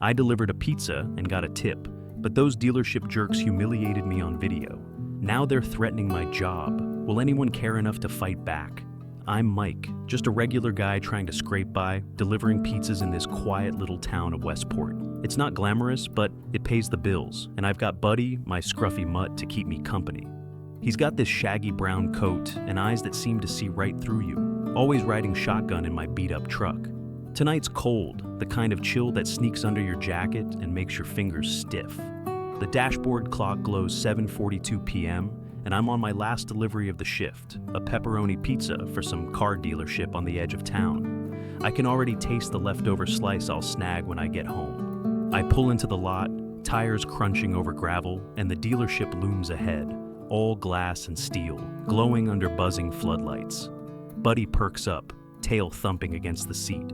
I delivered a pizza and got a tip, but those dealership jerks humiliated me on video. Now they're threatening my job. Will anyone care enough to fight back? I'm Mike, just a regular guy trying to scrape by, delivering pizzas in this quiet little town of Westport. It's not glamorous, but it pays the bills, and I've got Buddy, my scruffy mutt, to keep me company. He's got this shaggy brown coat and eyes that seem to see right through you, always riding shotgun in my beat-up truck. Tonight's cold, the kind of chill that sneaks under your jacket and makes your fingers stiff. The dashboard clock glows 7:42 p.m., and I'm on my last delivery of the shift, a pepperoni pizza for some car dealership on the edge of town. I can already taste the leftover slice I'll snag when I get home. I pull into the lot, tires crunching over gravel, and the dealership looms ahead, all glass and steel, glowing under buzzing floodlights. Buddy perks up, tail thumping against the seat.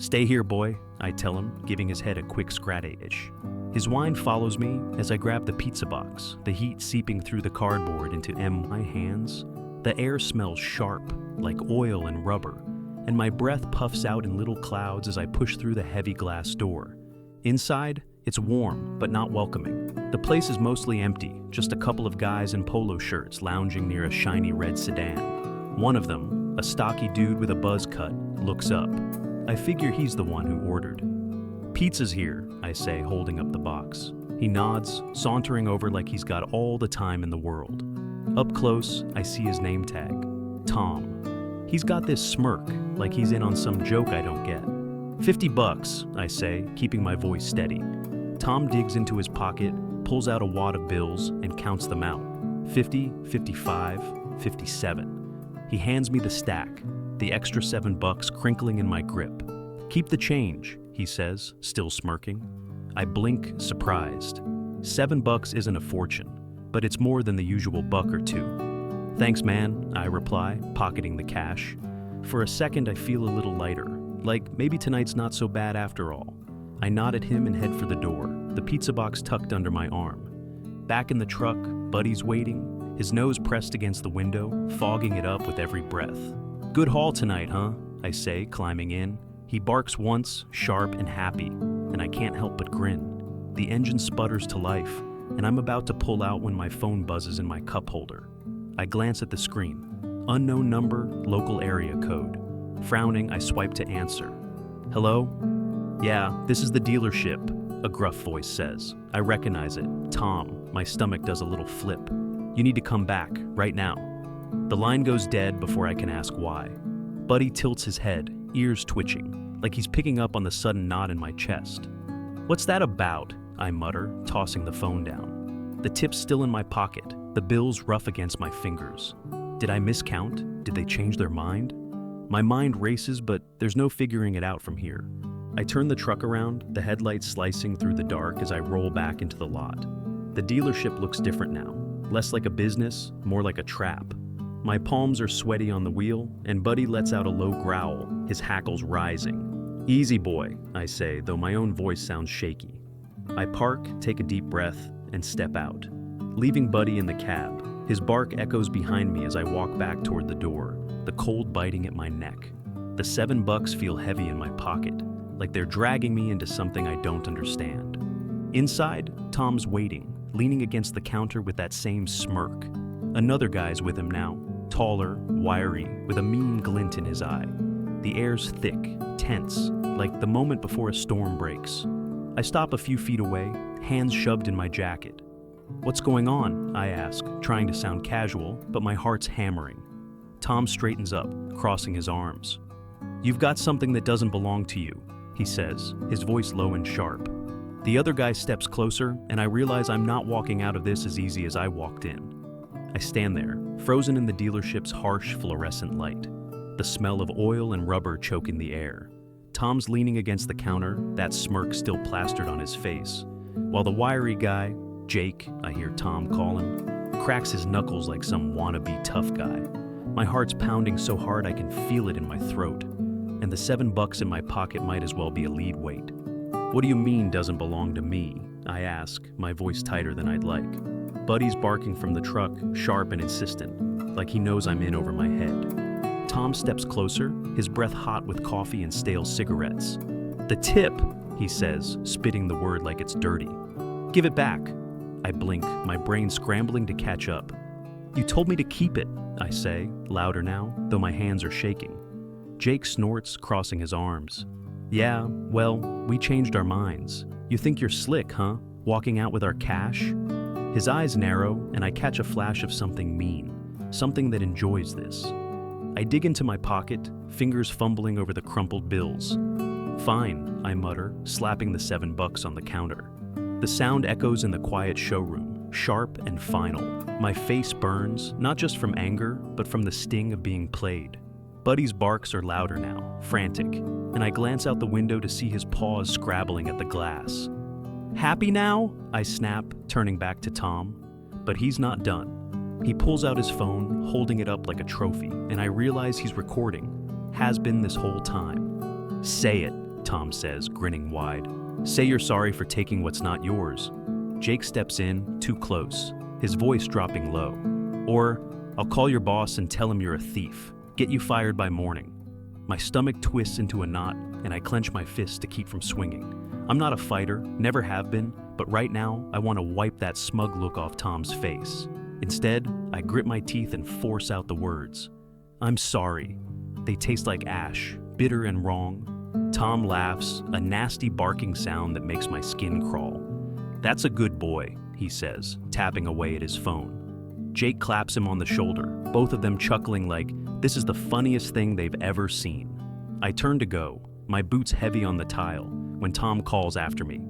"Stay here, boy," I tell him, giving his head a quick scratch. His whine follows me as I grab the pizza box, the heat seeping through the cardboard into my hands. The air smells sharp, like oil and rubber, and my breath puffs out in little clouds as I push through the heavy glass door. Inside, it's warm, but not welcoming. The place is mostly empty, just a couple of guys in polo shirts lounging near a shiny red sedan. One of them, a stocky dude with a buzz cut, looks up. I figure he's the one who ordered. "Pizza's here," I say, holding up the box. He nods, sauntering over like he's got all the time in the world. Up close, I see his name tag, Tom. He's got this smirk, like he's in on some joke I don't get. $50, I say, keeping my voice steady. Tom digs into his pocket, pulls out a wad of bills, and counts them out. 50, 55, 57. He hands me the stack, the extra $7 crinkling in my grip. "Keep the change," he says, still smirking. I blink, surprised. $7 isn't a fortune, but it's more than the usual buck or two. "Thanks, man," I reply, pocketing the cash. For a second, I feel a little lighter, like maybe tonight's not so bad after all. I nod at him and head for the door, the pizza box tucked under my arm. Back in the truck, Buddy's waiting, his nose pressed against the window, fogging it up with every breath. "Good haul tonight, huh?" I say, climbing in. He barks once, sharp and happy, and I can't help but grin. The engine sputters to life, and I'm about to pull out when my phone buzzes in my cup holder. I glance at the screen. Unknown number, local area code. Frowning, I swipe to answer. "Hello?" "Yeah, this is the dealership," a gruff voice says. I recognize it. Tom. My stomach does a little flip. "You need to come back, right now." The line goes dead before I can ask why. Buddy tilts his head, ears twitching, like he's picking up on the sudden knot in my chest. "What's that about?" I mutter, tossing the phone down. The tip's still in my pocket, the bills rough against my fingers. Did I miscount? Did they change their mind? My mind races, but there's no figuring it out from here. I turn the truck around, the headlights slicing through the dark as I roll back into the lot. The dealership looks different now, less like a business, more like a trap. My palms are sweaty on the wheel, and Buddy lets out a low growl, his hackles rising. "Easy, boy," I say, though my own voice sounds shaky. I park, take a deep breath, and step out. Leaving Buddy in the cab, his bark echoes behind me as I walk back toward the door, the cold biting at my neck. The $7 feel heavy in my pocket, like they're dragging me into something I don't understand. Inside, Tom's waiting, leaning against the counter with that same smirk. Another guy's with him now, taller, wiry, with a mean glint in his eye. The air's thick, tense, like the moment before a storm breaks. I stop a few feet away, hands shoved in my jacket. "What's going on?" I ask, trying to sound casual, but my heart's hammering. Tom straightens up, crossing his arms. "You've got something that doesn't belong to you," he says, his voice low and sharp. The other guy steps closer, and I realize I'm not walking out of this as easy as I walked in. I stand there, frozen in the dealership's harsh fluorescent light, the smell of oil and rubber choking the air. Tom's leaning against the counter, that smirk still plastered on his face, while the wiry guy, Jake, I hear Tom call him, cracks his knuckles like some wannabe tough guy. My heart's pounding so hard I can feel it in my throat, and the $7 in my pocket might as well be a lead weight. "What do you mean doesn't belong to me?" I ask, my voice tighter than I'd like. Buddy's barking from the truck, sharp and insistent, like he knows I'm in over my head. Tom steps closer, his breath hot with coffee and stale cigarettes. "The tip," he says, spitting the word like it's dirty. Give it back. I blink, my brain scrambling to catch up. You told me to keep it, I say, louder now, though my hands are shaking. Jake snorts, crossing his arms. Yeah, well, we changed our minds. You think you're slick, huh? Walking out with our cash? His eyes narrow, and I catch a flash of something mean, something that enjoys this. I dig into my pocket, fingers fumbling over the crumpled bills. Fine, I mutter, slapping the $7 on the counter. The sound echoes in the quiet showroom, sharp and final. My face burns, not just from anger, but from the sting of being played. Buddy's barks are louder now, frantic, and I glance out the window to see his paws scrabbling at the glass. Happy now? I snap, turning back to Tom. But he's not done. He pulls out his phone, holding it up like a trophy, and I realize he's recording. Has been this whole time. Say it, Tom says, grinning wide. Say you're sorry for taking what's not yours. Jake steps in, too close, his voice dropping low. Or, I'll call your boss and tell him you're a thief. Get you fired by morning. My stomach twists into a knot, and I clench my fists to keep from swinging. I'm not a fighter, never have been, but right now, I want to wipe that smug look off Tom's face. Instead, I grit my teeth and force out the words. I'm sorry. They taste like ash, bitter and wrong. Tom laughs, a nasty barking sound that makes my skin crawl. That's a good boy, he says, tapping away at his phone. Jake claps him on the shoulder, both of them chuckling like this is the funniest thing they've ever seen. I turn to go, my boots heavy on the tile, when Tom calls after me.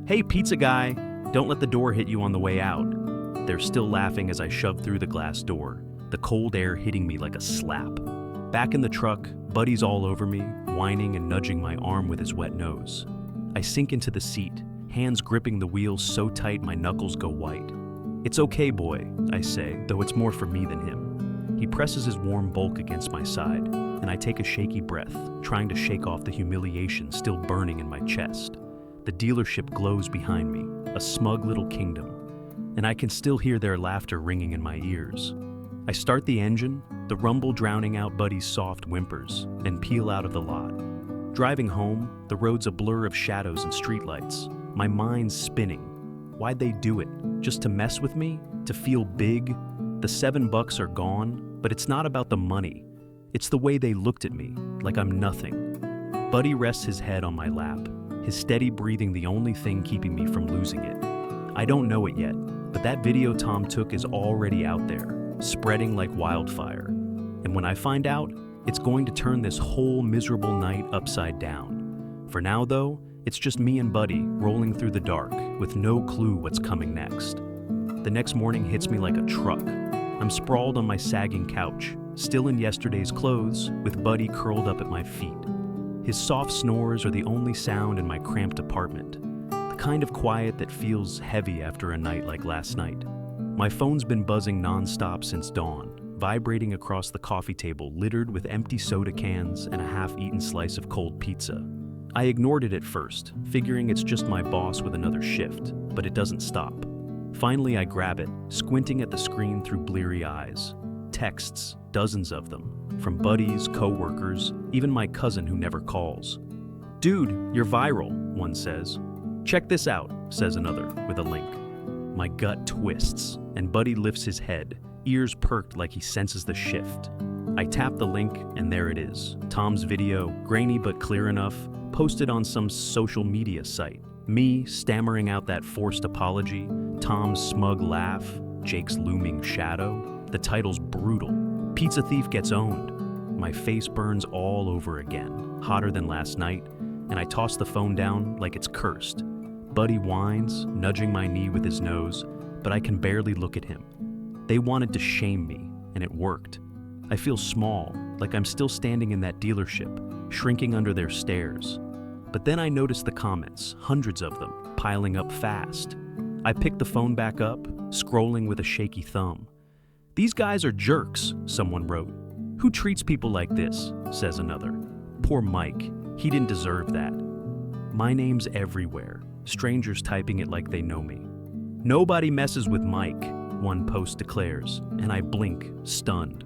Hey, pizza guy, don't let the door hit you on the way out. They're still laughing as I shove through the glass door, the cold air hitting me like a slap. Back in the truck, Buddy's all over me, whining and nudging my arm with his wet nose. I sink into the seat, hands gripping the wheels so tight my knuckles go white. It's okay, boy, I say, though it's more for me than him. He presses his warm bulk against my side, and I take a shaky breath, trying to shake off the humiliation still burning in my chest. The dealership glows behind me, a smug little kingdom, and I can still hear their laughter ringing in my ears. I start the engine, the rumble drowning out Buddy's soft whimpers, and peel out of the lot. Driving home, the road's a blur of shadows and streetlights, my mind's spinning. Why'd they do it? Just to mess with me? To feel big? The $7 are gone, but it's not about the money. It's the way they looked at me, like I'm nothing. Buddy rests his head on my lap, his steady breathing the only thing keeping me from losing it. I don't know it yet, but that video Tom took is already out there, spreading like wildfire. And when I find out, it's going to turn this whole miserable night upside down. For now, though, it's just me and Buddy rolling through the dark with no clue what's coming next. The next morning hits me like a truck. I'm sprawled on my sagging couch, still in yesterday's clothes, with Buddy curled up at my feet. His soft snores are the only sound in my cramped apartment, the kind of quiet that feels heavy after a night like last night. My phone's been buzzing nonstop since dawn, vibrating across the coffee table littered with empty soda cans and a half-eaten slice of cold pizza. I ignored it at first, figuring it's just my boss with another shift, but it doesn't stop. Finally, I grab it, squinting at the screen through bleary eyes. Texts, dozens of them, from buddies, co-workers, even my cousin who never calls. Dude, you're viral, one says. Check this out, says another, with a link. My gut twists, and Buddy lifts his head, ears perked like he senses the shift. I tap the link, and there it is. Tom's video, grainy but clear enough, posted on some social media site. Me stammering out that forced apology, Tom's smug laugh, Jake's looming shadow. The title's brutal. Pizza thief gets owned. My face burns all over again, hotter than last night, and I toss the phone down like it's cursed. Buddy whines, nudging my knee with his nose, but I can barely look at him. They wanted to shame me, and it worked. I feel small, like I'm still standing in that dealership, shrinking under their stares. But then I notice the comments, hundreds of them, piling up fast. I pick the phone back up, scrolling with a shaky thumb. These guys are jerks, someone wrote. Who treats people like this, says another. Poor Mike, he didn't deserve that. My name's everywhere, strangers typing it like they know me. Nobody messes with Mike, one post declares, and I blink, stunned.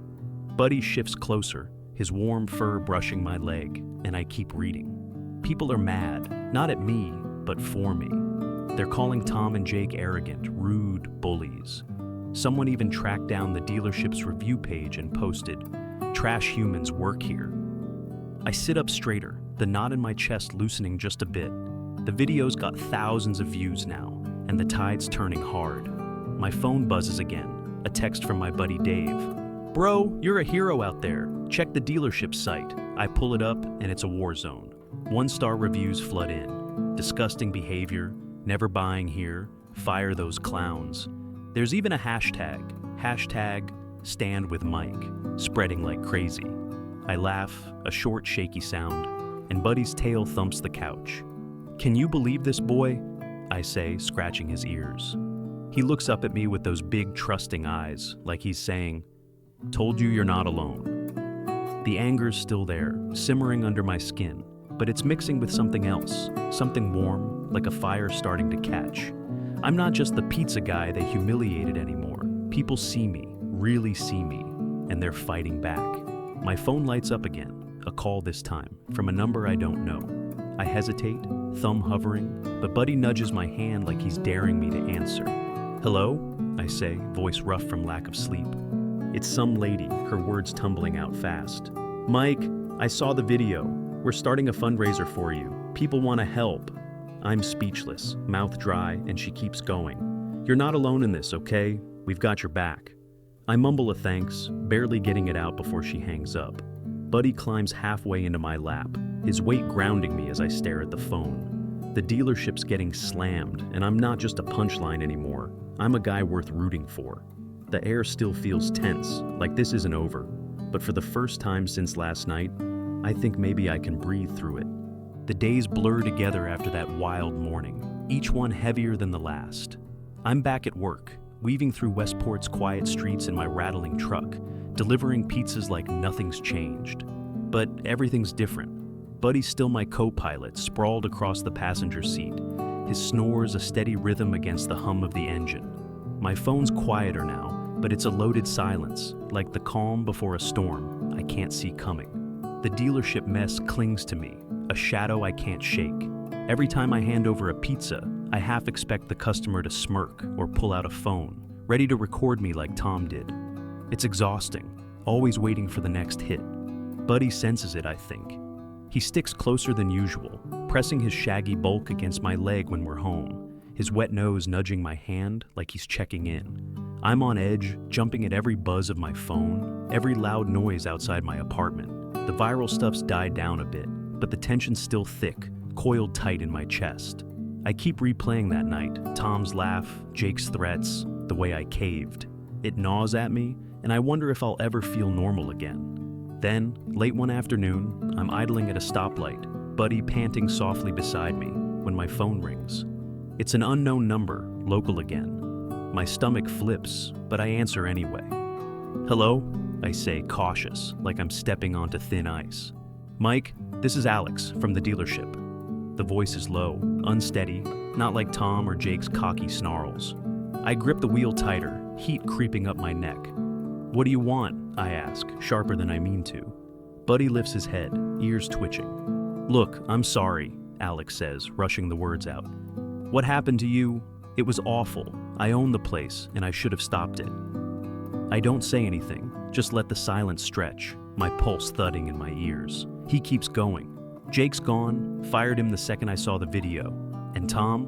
Buddy shifts closer, his warm fur brushing my leg, and I keep reading. People are mad. Not at me, but for me. They're calling Tom and Jake arrogant, rude bullies. Someone even tracked down the dealership's review page and posted, "Trash humans work here." I sit up straighter, the knot in my chest loosening just a bit. The video's got thousands of views now, and the tide's turning hard. My phone buzzes again, a text from my buddy Dave. "Bro, you're a hero out there. Check the dealership site." I pull it up, and it's a war zone. 1-star reviews flood in. Disgusting behavior, never buying here, fire those clowns. There's even a hashtag #Stand with Mike, spreading like crazy. I laugh, a short, shaky sound, and Buddy's tail thumps the couch. "Can you believe this, boy?" I say, scratching his ears. He looks up at me with those big, trusting eyes, like he's saying, "Told you you're not alone." The anger's still there, simmering under my skin, but it's mixing with something else, something warm, like a fire starting to catch. I'm not just the pizza guy they humiliated anymore. People see me, really see me, and they're fighting back. My phone lights up again, a call this time, from a number I don't know. I hesitate, thumb hovering, but Buddy nudges my hand like he's daring me to answer. "Hello?" I say, voice rough from lack of sleep. It's some lady, her words tumbling out fast. "Mike, I saw the video. We're starting a fundraiser for you. People want to help." I'm speechless, mouth dry, and she keeps going. "You're not alone in this, okay? We've got your back." I mumble a thanks, barely getting it out before she hangs up. Buddy climbs halfway into my lap, his weight grounding me as I stare at the phone. The dealership's getting slammed, and I'm not just a punchline anymore. I'm a guy worth rooting for. The air still feels tense, like this isn't over. But for the first time since last night, I think maybe I can breathe through it. The days blur together after that wild morning, each one heavier than the last. I'm back at work, weaving through Westport's quiet streets in my rattling truck, delivering pizzas like nothing's changed. But everything's different. Buddy's still my co-pilot, sprawled across the passenger seat, his snores a steady rhythm against the hum of the engine. My phone's quieter now, but it's a loaded silence, like the calm before a storm I can't see coming. The dealership mess clings to me, a shadow I can't shake. Every time I hand over a pizza, I half expect the customer to smirk or pull out a phone, ready to record me like Tom did. It's exhausting, always waiting for the next hit. Buddy senses it, I think. He sticks closer than usual, pressing his shaggy bulk against my leg when we're home, his wet nose nudging my hand like he's checking in. I'm on edge, jumping at every buzz of my phone, every loud noise outside my apartment. The viral stuff's died down a bit, but the tension's still thick, coiled tight in my chest. I keep replaying that night, Tom's laugh, Jake's threats, the way I caved. It gnaws at me, and I wonder if I'll ever feel normal again. Then, late one afternoon, I'm idling at a stoplight, Buddy panting softly beside me, when my phone rings. It's an unknown number, local again. My stomach flips, but I answer anyway. "Hello?" I say, cautious, like I'm stepping onto thin ice. "Mike, this is Alex from the dealership." The voice is low, unsteady, not like Tom or Jake's cocky snarls. I grip the wheel tighter, heat creeping up my neck. "What do you want?" I ask, sharper than I mean to. Buddy lifts his head, ears twitching. "Look, I'm sorry," Alex says, rushing the words out. "What happened to you? It was awful. I own the place, and I should have stopped it." I don't say anything, just let the silence stretch, my pulse thudding in my ears. He keeps going. "Jake's gone, fired him the second I saw the video. And Tom?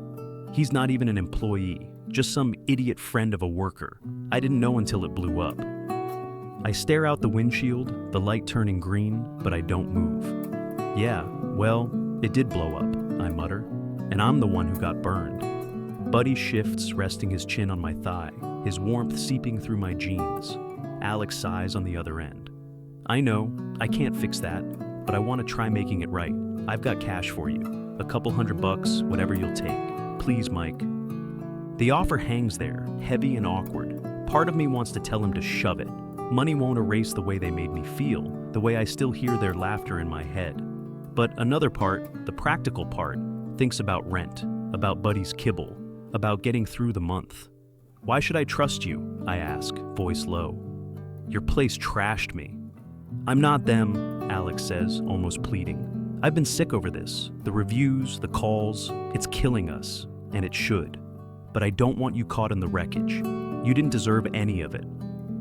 He's not even an employee, just some idiot friend of a worker. I didn't know until it blew up." I stare out the windshield, the light turning green, but I don't move. "Yeah, well, it did blow up," I mutter, "and I'm the one who got burned." Buddy shifts, resting his chin on my thigh, his warmth seeping through my jeans. Alex sighs on the other end. "I know, I can't fix that, but I want to try making it right. I've got cash for you. A couple $100, whatever you'll take. Please, Mike." The offer hangs there, heavy and awkward. Part of me wants to tell him to shove it. Money won't erase the way they made me feel, the way I still hear their laughter in my head. But another part, the practical part, thinks about rent, about Buddy's kibble, about getting through the month. "Why should I trust you?" I ask, voice low. "Your place trashed me." "I'm not them," Alex says, almost pleading. I've been sick over this. The reviews, the calls, it's killing us, and it should. But I don't want you caught in the wreckage. You didn't deserve any of it.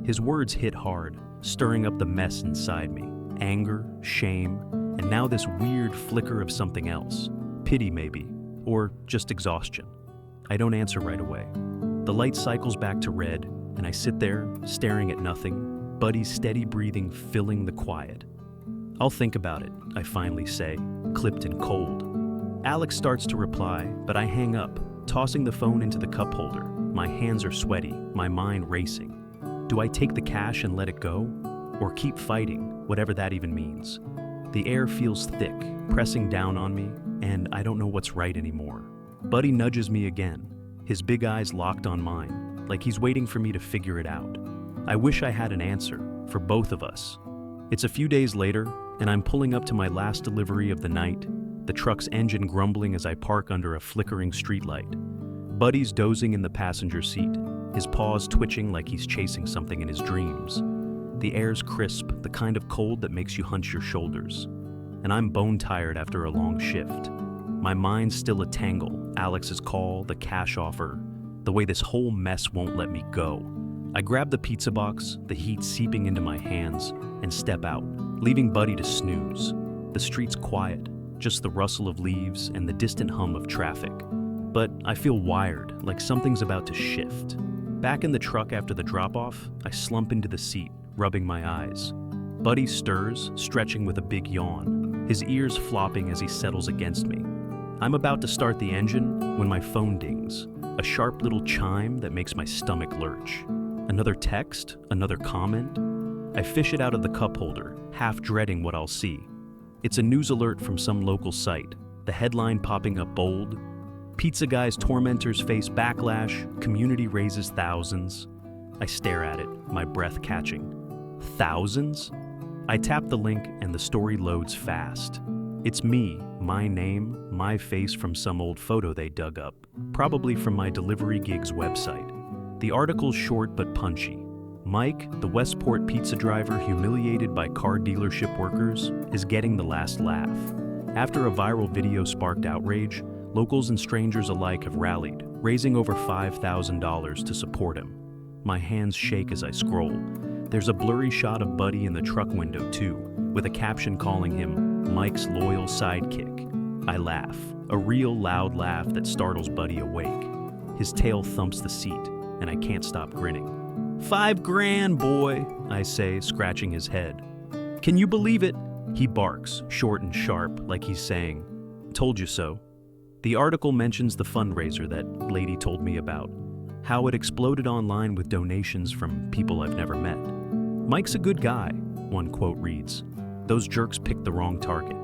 His words hit hard, stirring up the mess inside me. Anger, shame, and now this weird flicker of something else. Pity maybe, or just exhaustion. I don't answer right away. The light cycles back to red, and I sit there, staring at nothing, Buddy's steady breathing filling the quiet. I'll think about it, I finally say, clipped and cold. Alex starts to reply, but I hang up, tossing the phone into the cup holder. My hands are sweaty, my mind racing. Do I take the cash and let it go? Or keep fighting, whatever that even means? The air feels thick, pressing down on me, and I don't know what's right anymore. Buddy nudges me again, his big eyes locked on mine, like he's waiting for me to figure it out. I wish I had an answer, for both of us. It's a few days later, and I'm pulling up to my last delivery of the night, the truck's engine grumbling as I park under a flickering streetlight. Buddy's dozing in the passenger seat, his paws twitching like he's chasing something in his dreams. The air's crisp, the kind of cold that makes you hunch your shoulders. And I'm bone-tired after a long shift. My mind's still a tangle, Alex's call, the cash offer, the way this whole mess won't let me go. I grab the pizza box, the heat seeping into my hands, and step out, leaving Buddy to snooze. The street's quiet, just the rustle of leaves and the distant hum of traffic. But I feel wired, like something's about to shift. Back in the truck after the drop-off, I slump into the seat, rubbing my eyes. Buddy stirs, stretching with a big yawn, his ears flopping as he settles against me. I'm about to start the engine when my phone dings, a sharp little chime that makes my stomach lurch. Another text, another comment. I fish it out of the cup holder, half dreading what I'll see. It's a news alert from some local site, the headline popping up bold. Pizza guy's tormentors face backlash, community raises thousands. I stare at it, my breath catching. Thousands? I tap the link and the story loads fast. It's me, my name, my face from some old photo they dug up, probably from my delivery gig's website. The article's short but punchy. Mike, the Westport pizza driver humiliated by car dealership workers, is getting the last laugh. After a viral video sparked outrage, locals and strangers alike have rallied, raising over $5,000 to support him. My hands shake as I scroll. There's a blurry shot of Buddy in the truck window too, with a caption calling him Mike's loyal sidekick. I laugh, a real loud laugh that startles Buddy awake. His tail thumps the seat, and I can't stop grinning. $5,000, boy, I say, scratching his head. Can you believe it? He barks, short and sharp, like he's saying, told you so. The article mentions the fundraiser that lady told me about, how it exploded online with donations from people I've never met. Mike's a good guy, one quote reads. Those jerks picked the wrong target.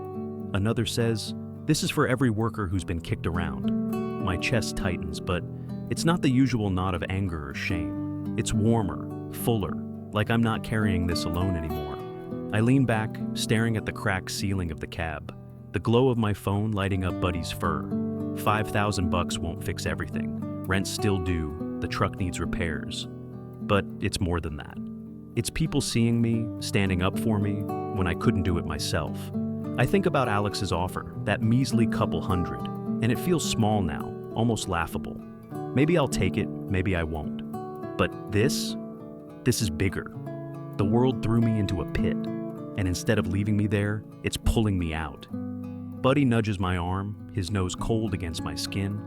Another says, this is for every worker who's been kicked around. My chest tightens, but it's not the usual knot of anger or shame. It's warmer, fuller, like I'm not carrying this alone anymore. I lean back, staring at the cracked ceiling of the cab, the glow of my phone lighting up Buddy's fur. $5,000 won't fix everything. Rent's still due, the truck needs repairs. But it's more than that. It's people seeing me, standing up for me, when I couldn't do it myself. I think about Alex's offer, that measly couple hundred, and it feels small now, almost laughable. Maybe I'll take it, maybe I won't. But this is bigger. The world threw me into a pit, and instead of leaving me there, it's pulling me out. Buddy nudges my arm, his nose cold against my skin,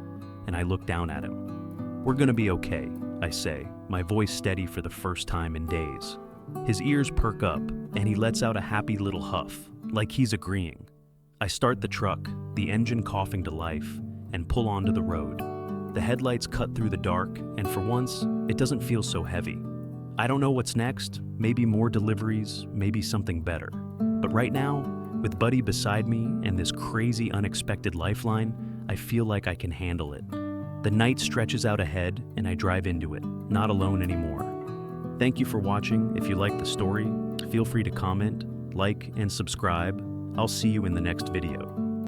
and I look down at him. We're gonna be okay, I say, my voice steady for the first time in days. His ears perk up, and he lets out a happy little huff, like he's agreeing. I start the truck, the engine coughing to life, and pull onto the road. The headlights cut through the dark, and for once, it doesn't feel so heavy. I don't know what's next, maybe more deliveries, maybe something better. But right now, with Buddy beside me and this crazy unexpected lifeline, I feel like I can handle it. The night stretches out ahead, and I drive into it, not alone anymore. Thank you for watching. If you like the story, feel free to comment, like, and subscribe. I'll see you in the next video.